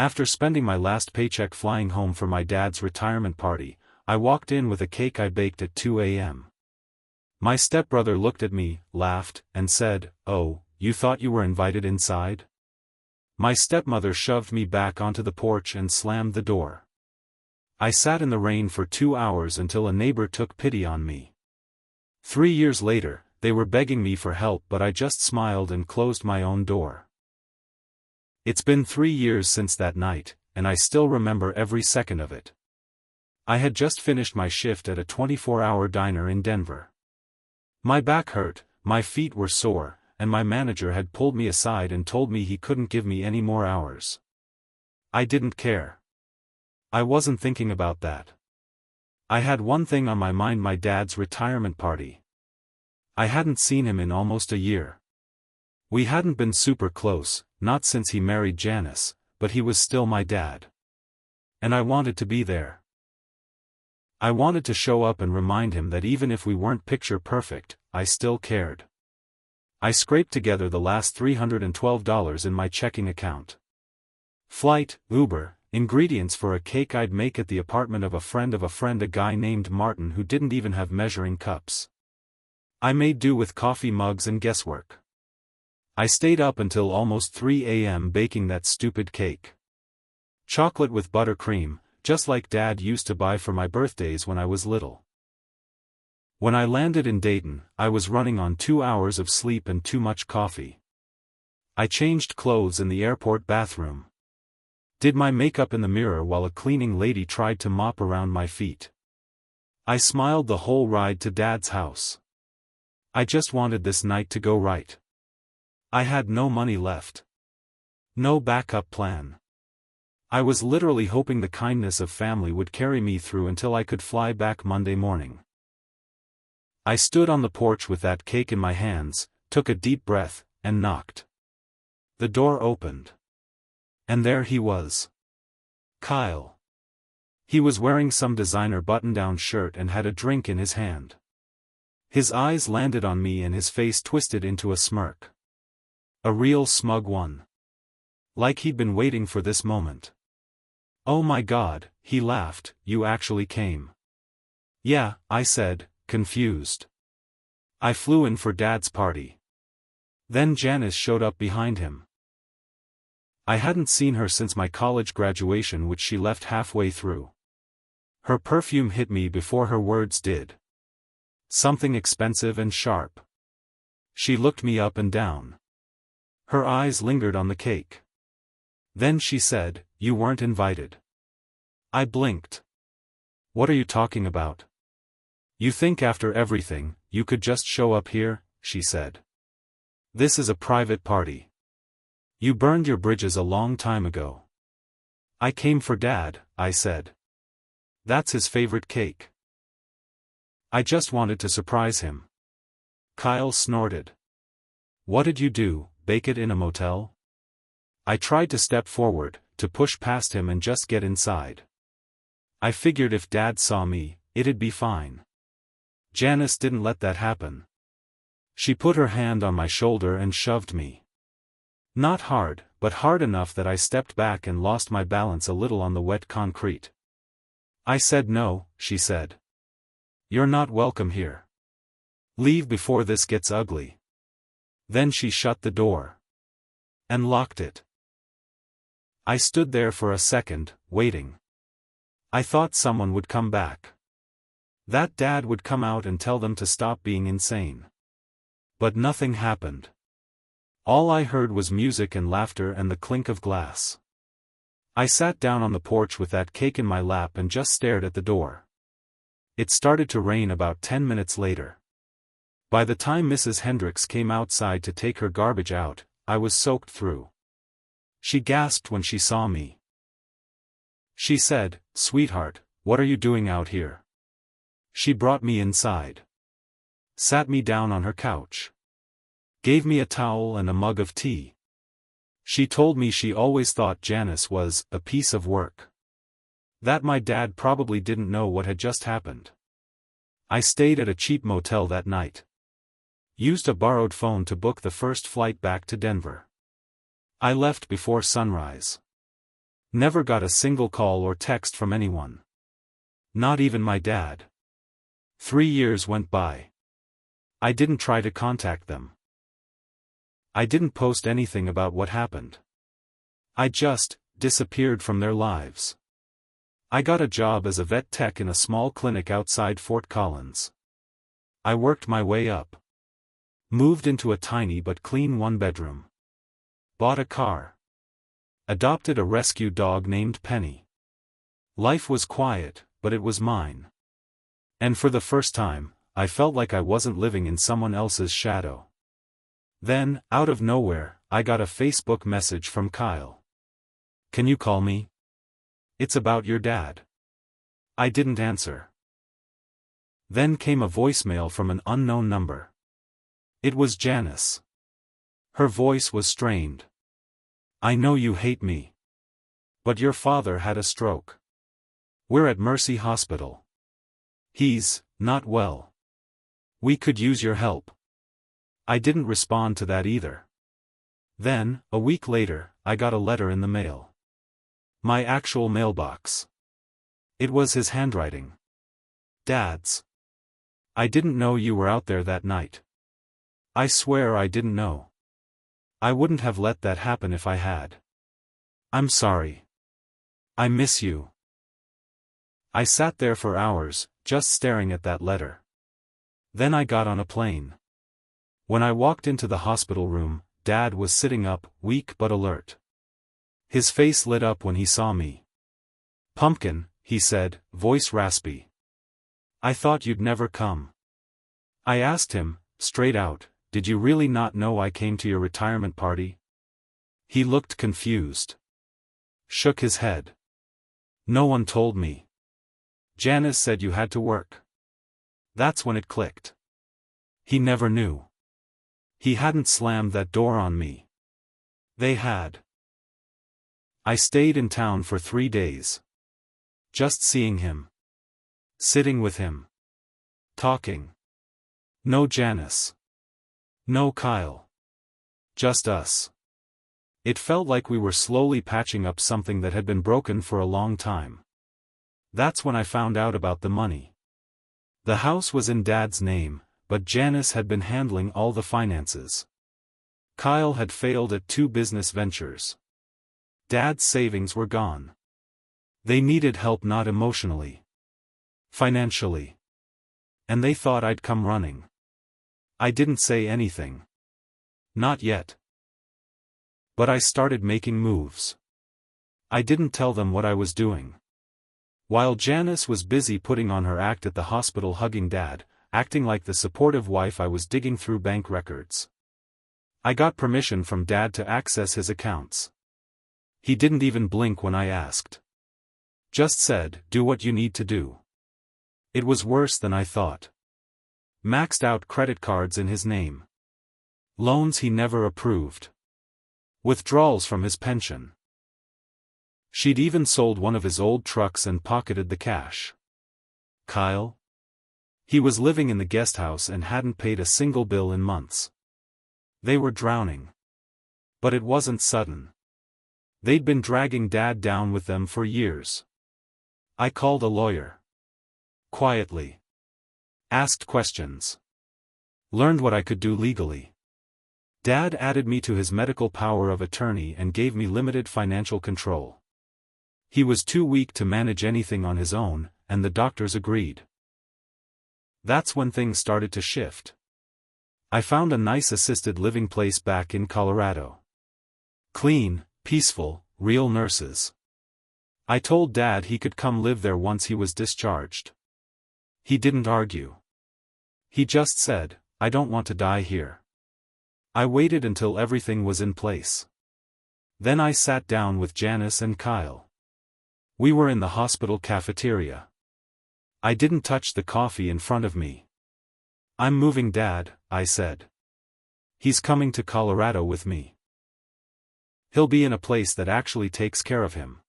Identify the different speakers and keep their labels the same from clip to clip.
Speaker 1: After spending my last paycheck flying home for my dad's retirement party, I walked in with a cake I baked at 2 a.m. My stepbrother looked at me, laughed, and said, "Oh, you thought you were invited inside?" My stepmother shoved me back onto the porch and slammed the door. I sat in the rain for 2 hours until a neighbor took pity on me. 3 years later, they were begging me for help, but I just smiled and closed my own door. It's been 3 years since that night, and I still remember every second of it. I had just finished my shift at a 24-hour diner in Denver. My back hurt, my feet were sore, and my manager had pulled me aside and told me he couldn't give me any more hours. I didn't care. I wasn't thinking about that. I had one thing on my mind: my dad's retirement party. I hadn't seen him in almost a year. We hadn't been super close, not since he married Janice, but he was still my dad. And I wanted to be there. I wanted to show up and remind him that even if we weren't picture perfect, I still cared. I scraped together the last $312 in my checking account. Flight, Uber, ingredients for a cake I'd make at the apartment of a friend, a guy named Martin who didn't even have measuring cups. I made do with coffee mugs and guesswork. I stayed up until almost 3 a.m. baking that stupid cake. Chocolate with buttercream, just like Dad used to buy for my birthdays when I was little. When I landed in Dayton, I was running on 2 hours of sleep and too much coffee. I changed clothes in the airport bathroom. Did my makeup in the mirror while a cleaning lady tried to mop around my feet. I smiled the whole ride to Dad's house. I just wanted this night to go right. I had no money left. No backup plan. I was literally hoping the kindness of family would carry me through until I could fly back Monday morning. I stood on the porch with that cake in my hands, took a deep breath, and knocked. The door opened. And there he was. Kyle. He was wearing some designer button-down shirt and had a drink in his hand. His eyes landed on me and his face twisted into a smirk. A real smug one. Like he'd been waiting for this moment. "Oh my God," he laughed, "you actually came." "Yeah," I said, confused. "I flew in for Dad's party." Then Janice showed up behind him. I hadn't seen her since my college graduation, which she left halfway through. Her perfume hit me before her words did. Something expensive and sharp. She looked me up and down. Her eyes lingered on the cake. Then she said, "You weren't invited." I blinked. "What are you talking about?" "You think after everything, you could just show up here?" she said. "This is a private party. You burned your bridges a long time ago." "I came for Dad," I said. "That's his favorite cake. I just wanted to surprise him." Kyle snorted. "What did you do, bake it in a motel?" I tried to step forward, to push past him and just get inside. I figured if Dad saw me, it'd be fine. Janice didn't let that happen. She put her hand on my shoulder and shoved me. Not hard, but hard enough that I stepped back and lost my balance a little on the wet concrete. I said no, she said. "You're not welcome here. Leave before this gets ugly." Then she shut the door. And locked it. I stood there for a second, waiting. I thought someone would come back. That Dad would come out and tell them to stop being insane. But nothing happened. All I heard was music and laughter and the clink of glass. I sat down on the porch with that cake in my lap and just stared at the door. It started to rain about 10 minutes later. By the time Mrs. Hendricks came outside to take her garbage out, I was soaked through. She gasped when she saw me. She said, "Sweetheart, what are you doing out here?" She brought me inside. Sat me down on her couch. Gave me a towel and a mug of tea. She told me she always thought Janice was a piece of work. That my dad probably didn't know what had just happened. I stayed at a cheap motel that night. Used a borrowed phone to book the first flight back to Denver. I left before sunrise. Never got a single call or text from anyone. Not even my dad. 3 years went by. I didn't try to contact them. I didn't post anything about what happened. I just disappeared from their lives. I got a job as a vet tech in a small clinic outside Fort Collins. I worked my way up. Moved into a tiny but clean one-bedroom. Bought a car. Adopted a rescue dog named Penny. Life was quiet, but it was mine. And for the first time, I felt like I wasn't living in someone else's shadow. Then, out of nowhere, I got a Facebook message from Kyle. "Can you call me? It's about your dad." I didn't answer. Then came a voicemail from an unknown number. It was Janice. Her voice was strained. "I know you hate me. But your father had a stroke. We're at Mercy Hospital. He's not well. We could use your help." I didn't respond to that either. Then, a week later, I got a letter in the mail. My actual mailbox. It was his handwriting. "Dad's. I didn't know you were out there that night. I swear I didn't know. I wouldn't have let that happen if I had. I'm sorry. I miss you." I sat there for hours, just staring at that letter. Then I got on a plane. When I walked into the hospital room, Dad was sitting up, weak but alert. His face lit up when he saw me. "Pumpkin," he said, voice raspy. "I thought you'd never come." I asked him, straight out, "Did you really not know I came to your retirement party?" He looked confused. Shook his head. "No one told me. Janice said you had to work." That's when it clicked. He never knew. He hadn't slammed that door on me. They had. I stayed in town for 3 days. Just seeing him. Sitting with him. Talking. No Janice. No Kyle. Just us. It felt like we were slowly patching up something that had been broken for a long time. That's when I found out about the money. The house was in Dad's name, but Janice had been handling all the finances. Kyle had failed at 2 business ventures. Dad's savings were gone. They needed help, not emotionally. Financially. And they thought I'd come running. I didn't say anything. Not yet. But I started making moves. I didn't tell them what I was doing. While Janice was busy putting on her act at the hospital, hugging Dad, acting like the supportive wife, I was digging through bank records. I got permission from Dad to access his accounts. He didn't even blink when I asked. Just said, "Do what you need to do." It was worse than I thought. Maxed out credit cards in his name. Loans he never approved. Withdrawals from his pension. She'd even sold one of his old trucks and pocketed the cash. Kyle? He was living in the guest house and hadn't paid a single bill in months. They were drowning. But it wasn't sudden. They'd been dragging Dad down with them for years. I called a lawyer. Quietly. Asked questions. Learned what I could do legally. Dad added me to his medical power of attorney and gave me limited financial control. He was too weak to manage anything on his own, and the doctors agreed. That's when things started to shift. I found a nice assisted living place back in Colorado. Clean, peaceful, real nurses. I told Dad he could come live there once he was discharged. He didn't argue. He just said, "I don't want to die here." I waited until everything was in place. Then I sat down with Janice and Kyle. We were in the hospital cafeteria. I didn't touch the coffee in front of me. "I'm moving, Dad," I said. "He's coming to Colorado with me. He'll be in a place that actually takes care of him."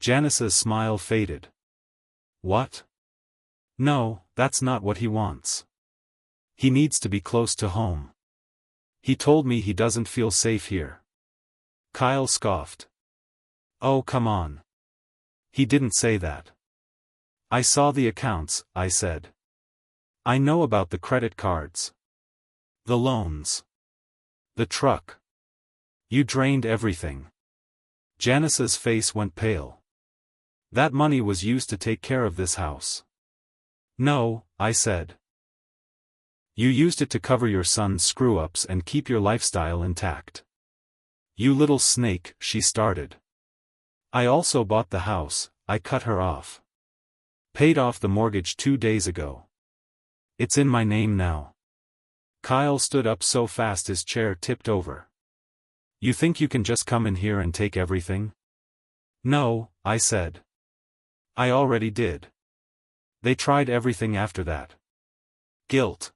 Speaker 1: Janice's smile faded. "What? No, that's not what he wants. He needs to be close to home. He told me he doesn't feel safe here." Kyle scoffed. Oh, come on. He didn't say that. I saw the accounts, I said. I know about the credit cards. The loans. The truck. You drained everything. Janice's face went pale. That money was used to take care of this house. No, I said. You used it to cover your son's screw-ups and keep your lifestyle intact. You little snake, she started. I also bought the house, I cut her off. Paid off the mortgage 2 days ago. It's in my name now. Kyle stood up so fast his chair tipped over. You think you can just come in here and take everything? No, I said. I already did. They tried everything after that. Guilt.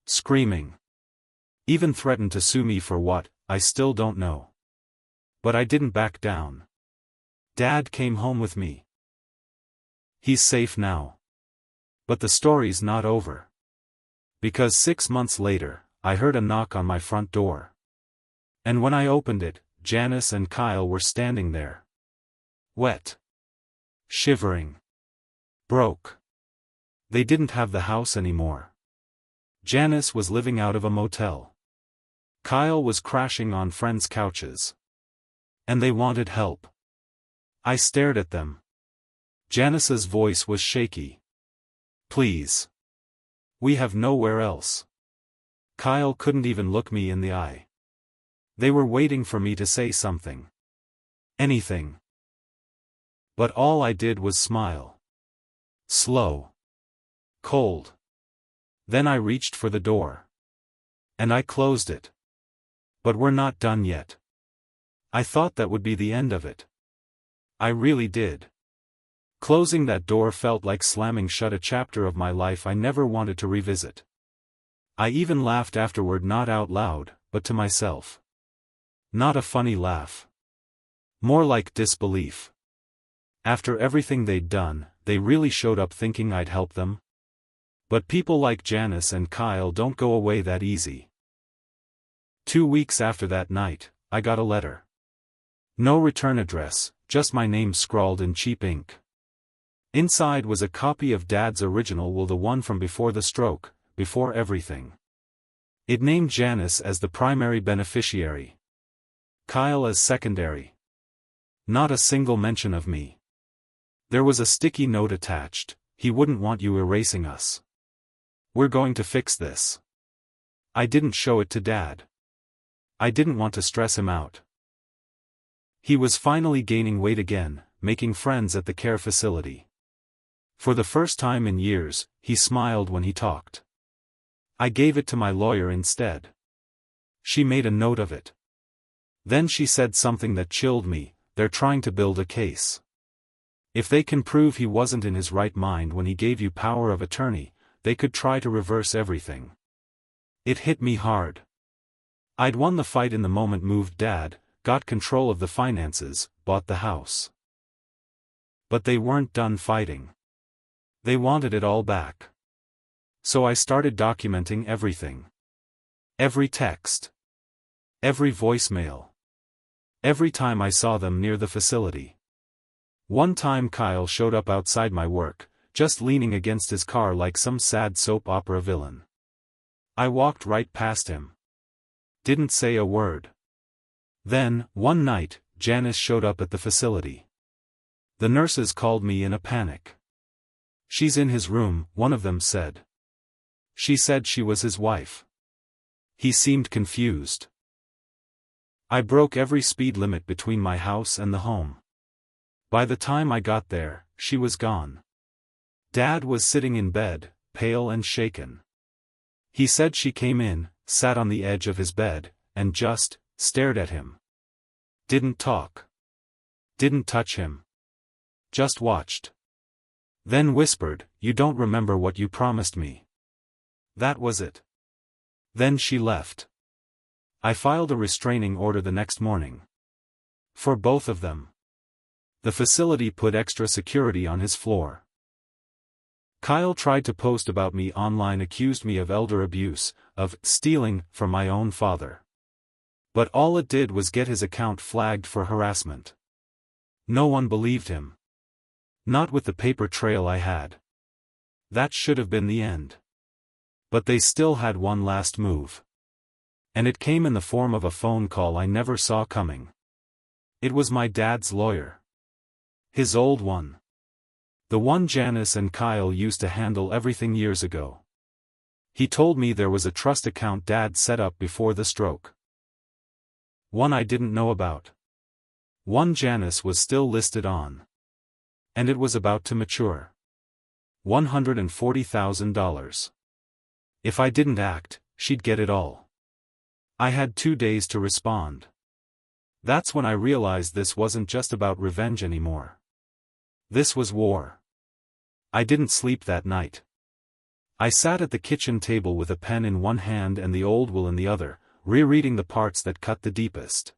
Speaker 1: Screaming. Even threatened to sue me for what, I still don't know. But I didn't back down. Dad came home with me. He's safe now. But the story's not over. Because 6 months later, I heard a knock on my front door. And when I opened it, Janice and Kyle were standing there. Wet. Shivering. Broke. They didn't have the house anymore. Janice was living out of a motel. Kyle was crashing on friends' couches. And they wanted help. I stared at them. Janice's voice was shaky. Please. We have nowhere else. Kyle couldn't even look me in the eye. They were waiting for me to say something. Anything. But all I did was smile. Slow. Cold. Then I reached for the door. And I closed it. But we're not done yet. I thought that would be the end of it. I really did. Closing that door felt like slamming shut a chapter of my life I never wanted to revisit. I even laughed afterward, not out loud, but to myself. Not a funny laugh. More like disbelief. After everything they'd done, they really showed up thinking I'd help them? But people like Janice and Kyle don't go away that easy. 2 weeks after that night, I got a letter. No return address, just my name scrawled in cheap ink. Inside was a copy of Dad's original will, the one from before the stroke, before everything. It named Janice as the primary beneficiary. Kyle as secondary. Not a single mention of me. There was a sticky note attached, he wouldn't want you erasing us. We're going to fix this. I didn't show it to Dad. I didn't want to stress him out. He was finally gaining weight again, making friends at the care facility. For the first time in years, he smiled when he talked. I gave it to my lawyer instead. She made a note of it. Then she said something that chilled me, they're trying to build a case. If they can prove he wasn't in his right mind when he gave you power of attorney, they could try to reverse everything. It hit me hard. I'd won the fight in the moment, moved Dad, got control of the finances, bought the house. But they weren't done fighting. They wanted it all back. So I started documenting everything. Every text. Every voicemail. Every time I saw them near the facility. One time Kyle showed up outside my work, just leaning against his car like some sad soap opera villain. I walked right past him. Didn't say a word. Then, one night, Janice showed up at the facility. The nurses called me in a panic. She's in his room, one of them said. She said she was his wife. He seemed confused. I broke every speed limit between my house and the home. By the time I got there, she was gone. Dad was sitting in bed, pale and shaken. He said she came in, sat on the edge of his bed, and just stared at him. Didn't talk. Didn't touch him. Just watched. Then whispered, "You don't remember what you promised me." That was it. Then she left. I filed a restraining order the next morning. For both of them. The facility put extra security on his floor. Kyle tried to post about me online, accused me of elder abuse, of stealing from my own father. But all it did was get his account flagged for harassment. No one believed him. Not with the paper trail I had. That should have been the end. But they still had one last move. And it came in the form of a phone call I never saw coming. It was my dad's lawyer. His old one. The one Janice and Kyle used to handle everything years ago. He told me there was a trust account Dad set up before the stroke. One I didn't know about. One Janice was still listed on. And it was about to mature. $140,000. If I didn't act, she'd get it all. I had 2 days to respond. That's when I realized this wasn't just about revenge anymore. This was war. I didn't sleep that night. I sat at the kitchen table with a pen in one hand and the old will in the other, rereading the parts that cut the deepest.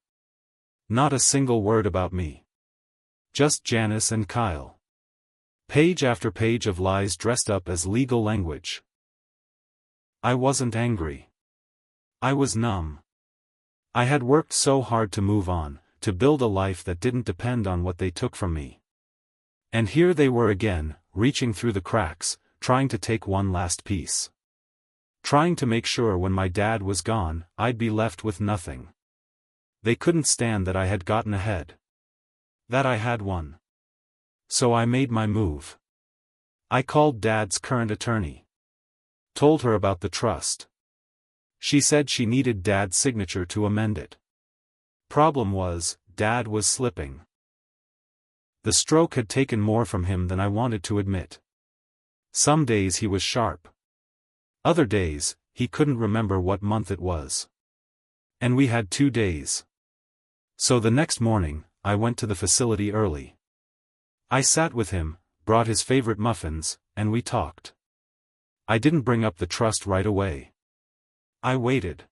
Speaker 1: Not a single word about me. Just Janice and Kyle. Page after page of lies dressed up as legal language. I wasn't angry. I was numb. I had worked so hard to move on, to build a life that didn't depend on what they took from me. And here they were again, reaching through the cracks, trying to take one last piece. Trying to make sure when my dad was gone, I'd be left with nothing. They couldn't stand that I had gotten ahead. That I had won. So I made my move. I called Dad's current attorney. Told her about the trust. She said she needed Dad's signature to amend it. Problem was, Dad was slipping. The stroke had taken more from him than I wanted to admit. Some days he was sharp. Other days, he couldn't remember what month it was. And we had 2 days. So the next morning, I went to the facility early. I sat with him, brought his favorite muffins, and we talked. I didn't bring up the trust right away. I waited.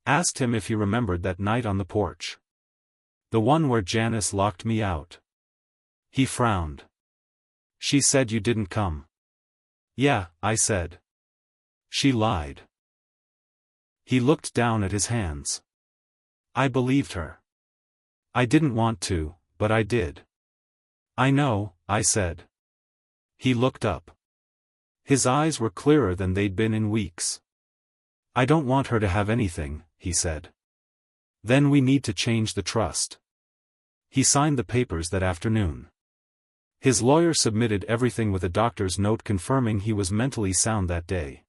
Speaker 1: Asked him if he remembered that night on the porch. The one where Janice locked me out. He frowned. She said you didn't come. Yeah, I said. She lied. He looked down at his hands. I believed her. I didn't want to, but I did. I know, I said. He looked up. His eyes were clearer than they'd been in weeks. I don't want her to have anything, he said. Then we need to change the trust. He signed the papers that afternoon. His lawyer submitted everything with a doctor's note confirming he was mentally sound that day.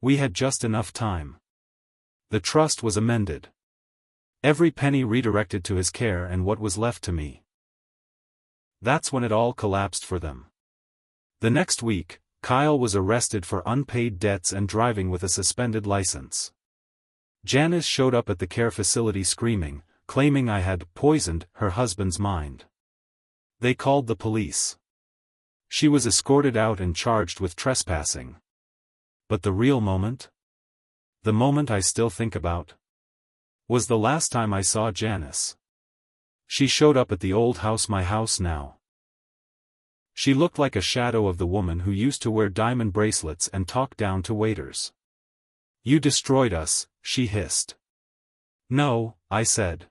Speaker 1: We had just enough time. The trust was amended. Every penny redirected to his care and what was left to me. That's when it all collapsed for them. The next week, Kyle was arrested for unpaid debts and driving with a suspended license. Janice showed up at the care facility screaming, claiming I had poisoned her husband's mind. They called the police. She was escorted out and charged with trespassing. But the real moment? The moment I still think about? Was the last time I saw Janice. She showed up at the old house, my house now. She looked like a shadow of the woman who used to wear diamond bracelets and talk down to waiters. You destroyed us, she hissed. No, I said.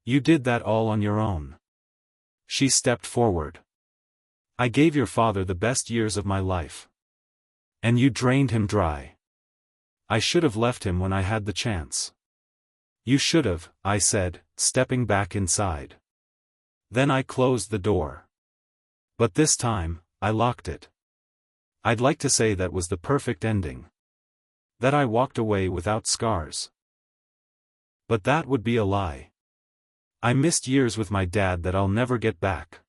Speaker 1: You did that all on your own. She stepped forward. I gave your father the best years of my life. And you drained him dry. I should have left him when I had the chance. You should have, I said, stepping back inside. Then I closed the door. But this time, I locked it. I'd like to say that was the perfect ending. That I walked away without scars. But that would be a lie. I missed years with my dad that I'll never get back.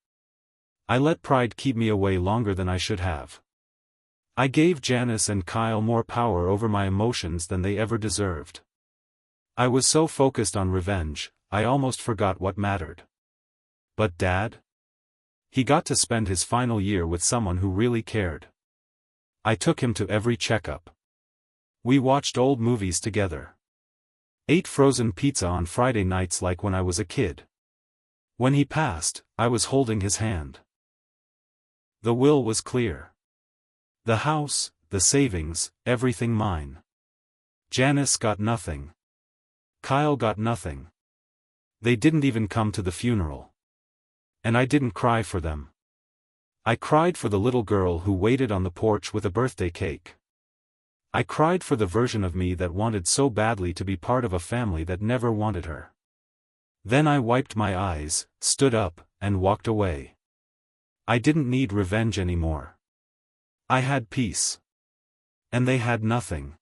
Speaker 1: I let pride keep me away longer than I should have. I gave Janice and Kyle more power over my emotions than they ever deserved. I was so focused on revenge, I almost forgot what mattered. But Dad? He got to spend his final year with someone who really cared. I took him to every checkup. We watched old movies together. Ate frozen pizza on Friday nights like when I was a kid. When he passed, I was holding his hand. The will was clear. The house, the savings, everything mine. Janice got nothing. Kyle got nothing. They didn't even come to the funeral. And I didn't cry for them. I cried for the little girl who waited on the porch with a birthday cake. I cried for the version of me that wanted so badly to be part of a family that never wanted her. Then I wiped my eyes, stood up, and walked away. I didn't need revenge anymore. I had peace. And they had nothing.